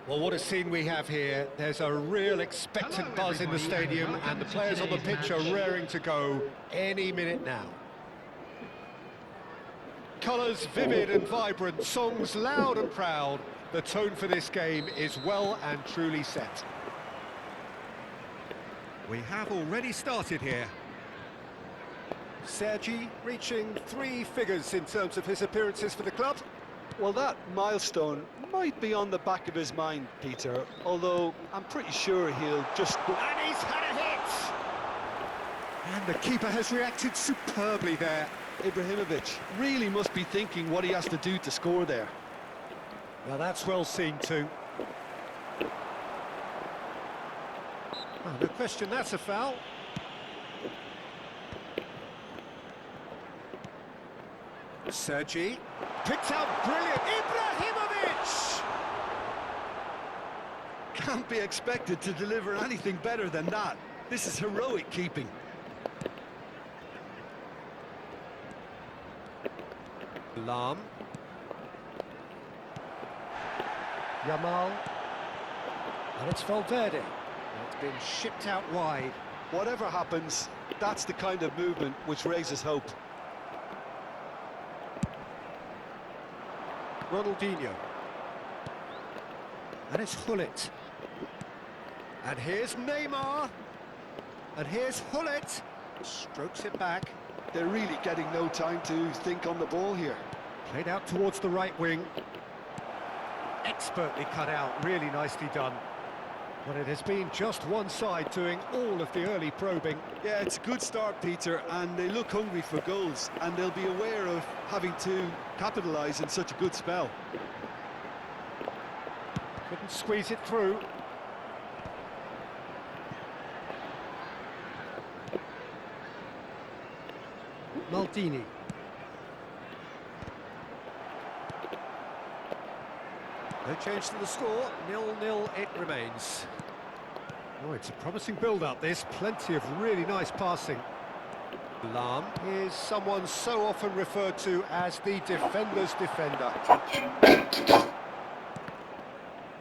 Well, what a scene we have here. There's a real expectant buzz in the stadium, and the players on the pitch are raring to go any minute now. Colours vivid and vibrant, songs loud and proud. The tone for this game is well and truly set. We have already started here. Sergi reaching 3 figures in terms of his appearances for the club. Well, that milestone might be on the back of his mind, Peter, although I'm pretty sure he'll just go... And he's had a hit! And the keeper has reacted superbly there. Ibrahimovic really must be thinking what he has to do to score there. Now that's well seen too. Oh, no question, that's a foul. Sergi picked out brilliant. Ibrahimovic! Can't be expected to deliver anything better than that. This is heroic keeping. Lahm. Yamal. And it's Valverde. It's been shipped out wide. Whatever happens, that's the kind of movement which raises hope. Ronaldinho. And it's Gullit. And here's Neymar. And here's Gullit. Strokes it back. They're really getting no time to think on the ball here. Played out towards the right wing. Expertly cut out, really nicely done. But it has been just one side doing all of the early probing. Yeah, it's a good start, Peter, and they look hungry for goals, and they'll be aware of having to capitalise in such a good spell. Couldn't squeeze it through. Maldini. No change to the score, 0-0 it remains. Oh, it's a promising build-up, this. Plenty of really nice passing. Lahm is someone so often referred to as the defender's defender.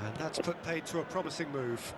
And that's put paid to a promising move.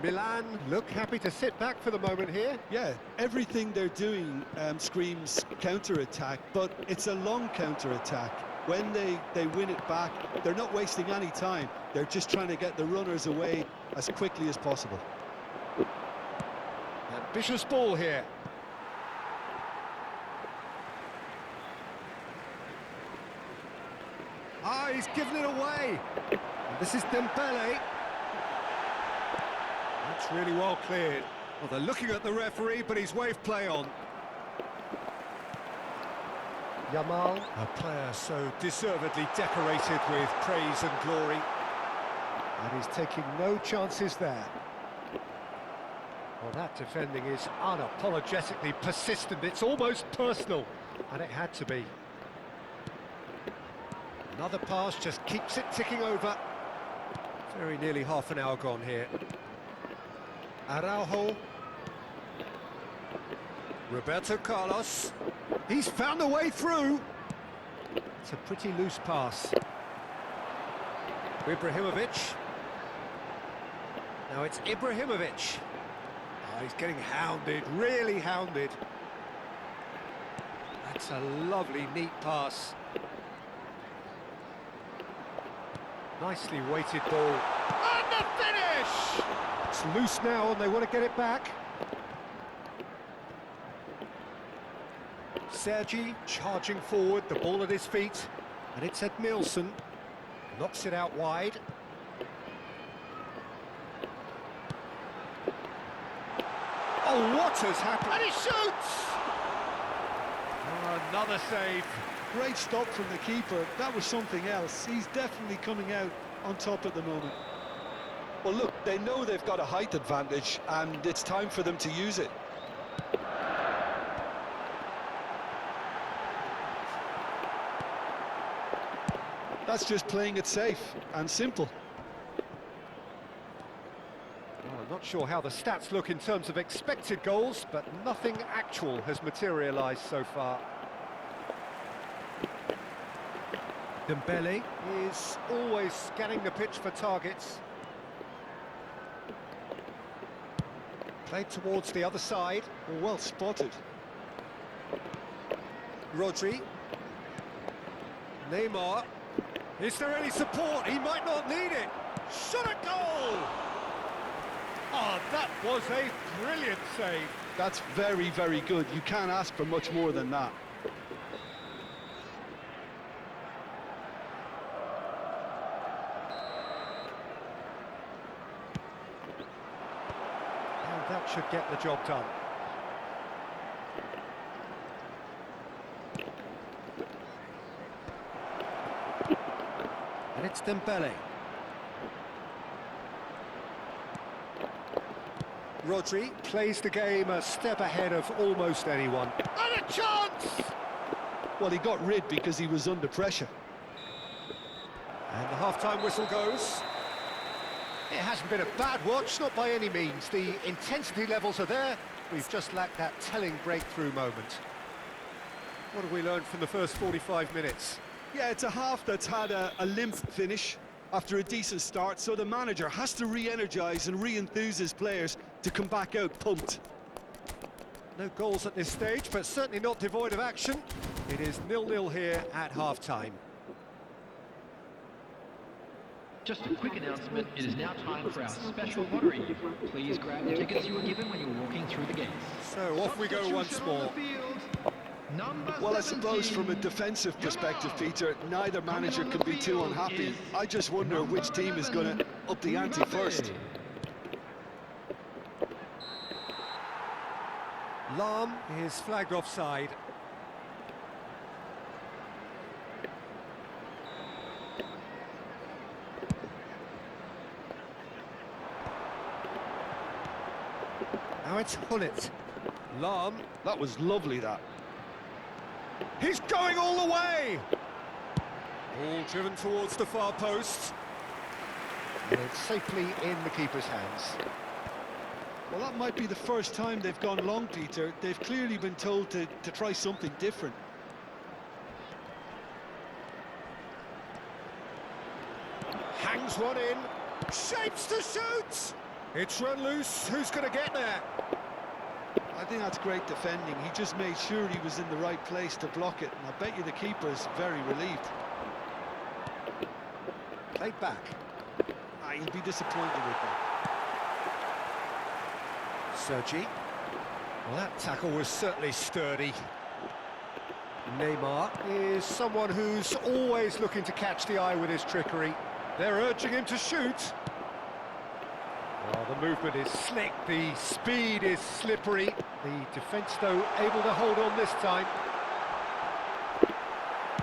Milan look happy to sit back for the moment here. Yeah, everything they're doing screams counter-attack, but it's a long counter-attack. When they win it back, they're not wasting any time. They're just trying to get the runners away as quickly as possible. Ambitious ball here. Ah, he's given it away. And this is Dembele. That's really well cleared. Well, they're looking at the referee, but he's waved play on. Yamal, a player so deservedly decorated with praise and glory. And he's taking no chances there. Well, that defending is unapologetically persistent. It's almost personal, and it had to be. Another pass just keeps it ticking over. Very nearly half an hour gone here. Araujo. Roberto Carlos. He's found a way through. It's a pretty loose pass. Ibrahimovic. Now it's Ibrahimovic. Oh, he's getting hounded, really hounded. That's a lovely, neat pass. Nicely weighted ball. And the finish! It's loose now and they want to get it back. Sergi charging forward, the ball at his feet. And it's Edmilson. Knocks it out wide. Oh, what has happened? And he shoots! Oh, another save. Great stop from the keeper. That was something else. He's definitely coming out on top at the moment. Well, look, they know they've got a height advantage, and it's time for them to use it. That's just playing it safe and simple. Well, I'm not sure how the stats look in terms of expected goals, but nothing actual has materialised so far. Dembele is always scanning the pitch for targets. Played towards the other side. Well spotted. Rodri. Neymar. Is there any support? He might not need it. Shot a goal! Oh, that was a brilliant save. That's very, very good. You can't ask for much more than that. And that should get the job done. And it's Dembele. Rodri plays the game a step ahead of almost anyone. And a chance! Well, he got rid because he was under pressure. And the half-time whistle goes. It hasn't been a bad watch, not by any means. The intensity levels are there. We've just lacked that telling breakthrough moment. What have we learned from the first 45 minutes? Yeah, it's a half that's had a limp finish after a decent start, so the manager has to re-energise and re-enthuse his players to come back out pumped. No goals at this stage, but certainly not devoid of action. It is 0-0 here at half-time. Just a quick announcement, it is now time for our special lottery. Please grab the tickets you were given when you were walking through the gates. So off we go once more. Well, I suppose from a defensive perspective, Peter, neither manager can be too unhappy. I just wonder which team is going to up the ante first. Lahm is flagged offside. Now it's Hullet. Lahm. That was lovely, that. He's going all the way! Ball driven towards the far post. And it's safely in the keeper's hands. Well, that might be the first time they've gone long, Peter. They've clearly been told to try something different. Hangs one in. Shapes to shoot! It's run loose. Who's going to get there? I think that's great defending. He just made sure he was in the right place to block it, and I bet you the keeper's very relieved. Played back. He'll be disappointed with that. Sergi. Well, that tackle was certainly sturdy. Neymar is someone who's always looking to catch the eye with his trickery. They're urging him to shoot. Well, the movement is slick, the speed is slippery. The defence, though, able to hold on this time.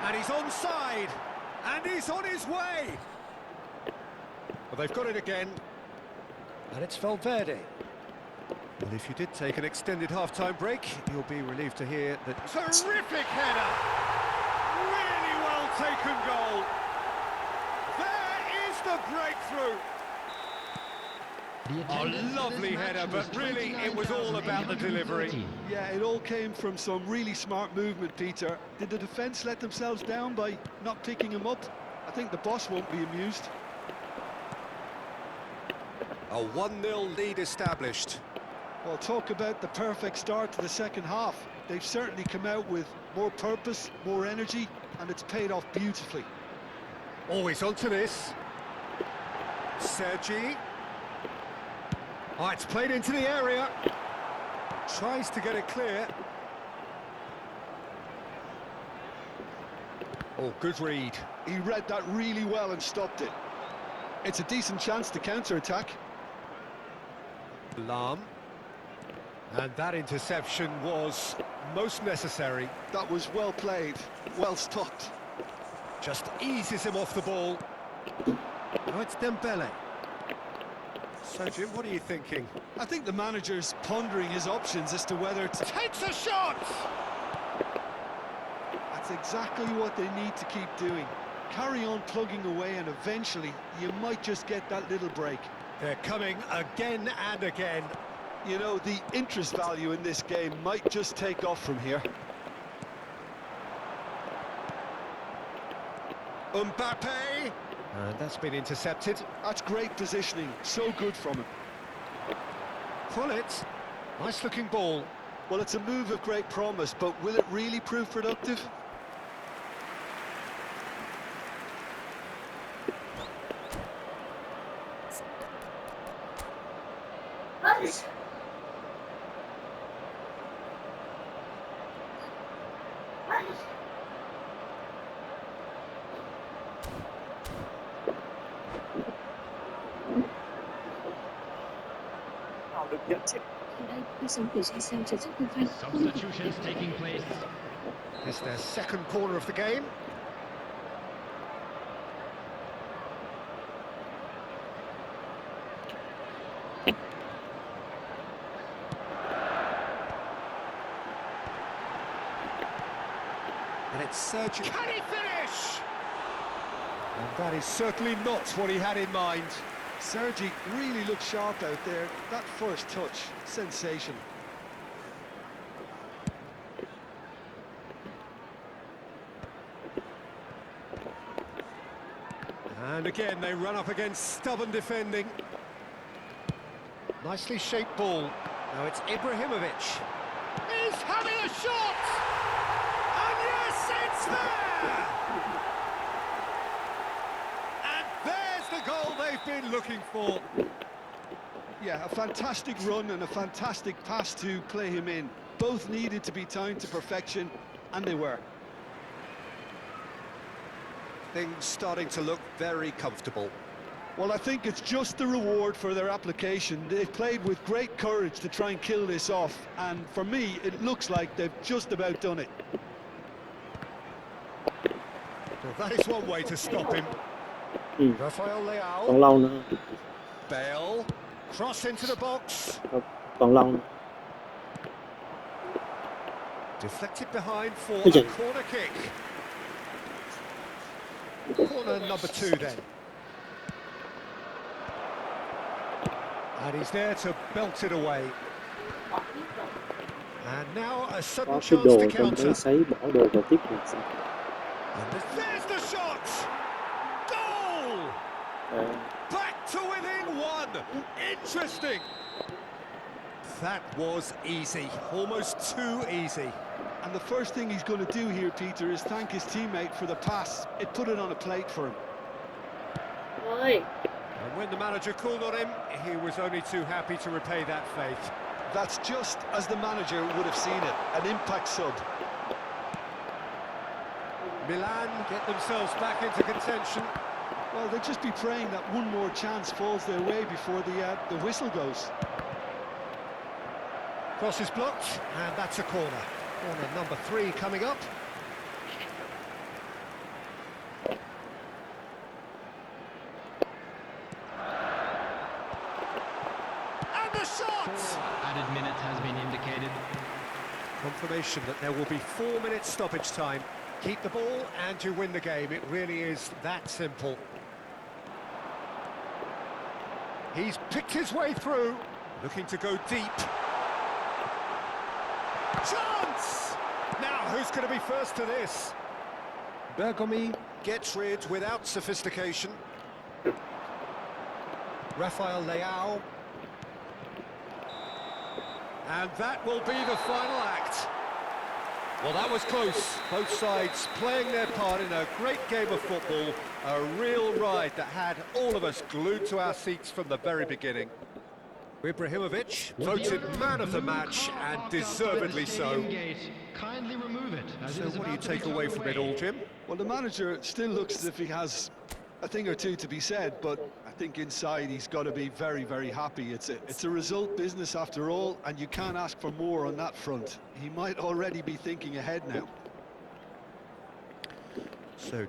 And he's onside, and he's on his way. Well, they've got it again. And it's Valverde. Well, if you did take an extended half-time break, you'll be relieved to hear that... Terrific header! Really well taken goal. There is the breakthrough. Oh, lovely header, but really it was all about the delivery. Yeah, it all came from some really smart movement, Peter. Did the defence let themselves down by not picking him up? I think the boss won't be amused. A 1-0 lead established. Well, talk about the perfect start to the second half. They've certainly come out with more purpose, more energy, and it's paid off beautifully. Always onto this. Sergi. Oh, it's played into the area. Tries to get it clear. Oh, good read. He read that really well and stopped it. It's a decent chance to counter-attack. Lahm. And that interception was most necessary. That was well played, well stopped. Just eases him off the ball. Now it's Dembele. So, Jim, what are you thinking? I think the manager's pondering his options as to whether to... Takes a shot! That's exactly what they need to keep doing. Carry on plugging away, and eventually you might just get that little break. They're coming again and again. You know, the interest value in this game might just take off from here. Mbappe! And that's been intercepted. That's great positioning, so good from him. Pullet. Nice looking ball. Well, it's a move of great promise, but will it really prove productive? Substitutions taking place. It's their second corner of the game. And it's Sergio. Can he finish? And that is certainly not what he had in mind. Sergi really looked sharp out there. That first touch, sensation. And again, they run up against stubborn defending. Nicely shaped ball. Now it's Ibrahimovic. He's having a shot! And yes, it's there! And there's the goal they've been looking for. Yeah, a fantastic run and a fantastic pass to play him in. Both needed to be timed to perfection, and they were. Things starting to look very comfortable. Well, I think it's just the reward for their application. They've played with great courage to try and kill this off, and for me, it looks like they've just about done it. Well, that is one way to stop him. Rafael Leao. Còn lâu nữa, Bale. Cross into the box. còn lâu nữa. Deflected behind for Ôi a giời. corner kick. Corner number 2 then. And he's there to belt it away. And now a sudden Có cái chance đồ to trong counter. cái sấy bỏ đồ vào tiếp là sao? And there's the shot! Goal! Back to within 1! Interesting! That was easy, almost too easy. And the first thing he's going to do here, Peter, is thank his teammate for the pass. It put it on a plate for him. Ôi, And when the manager called on him, he was only too happy to repay that faith. That's just as the manager would have seen it, an impact sub. Milan get themselves back into contention. Well, they'll just be praying that one more chance falls their way before the whistle goes. Cross is blocked, and that's a corner. Corner number 3 coming up. And the shot! Added minute has been indicated. Confirmation that there will be 4 minutes stoppage time. Keep the ball and you win the game. It really is that simple. He's picked his way through, looking to go deep. Chance! Now, who's going to be first to this? Bergomi gets rid without sophistication. Rafael Leao. And that will be the final act. Well, that was close. Both sides playing their part in a great game of football. A real ride that had all of us glued to our seats from the very beginning. Ibrahimovic voted man of the match, and deservedly so. Kindly remove it. So what do you take away from it all, Jim? Well, the manager still looks as if he has a thing or two to be said, but I think inside he's got to be very, very happy. It's a result business after all, and you can't ask for more on that front. He might already be thinking ahead now. So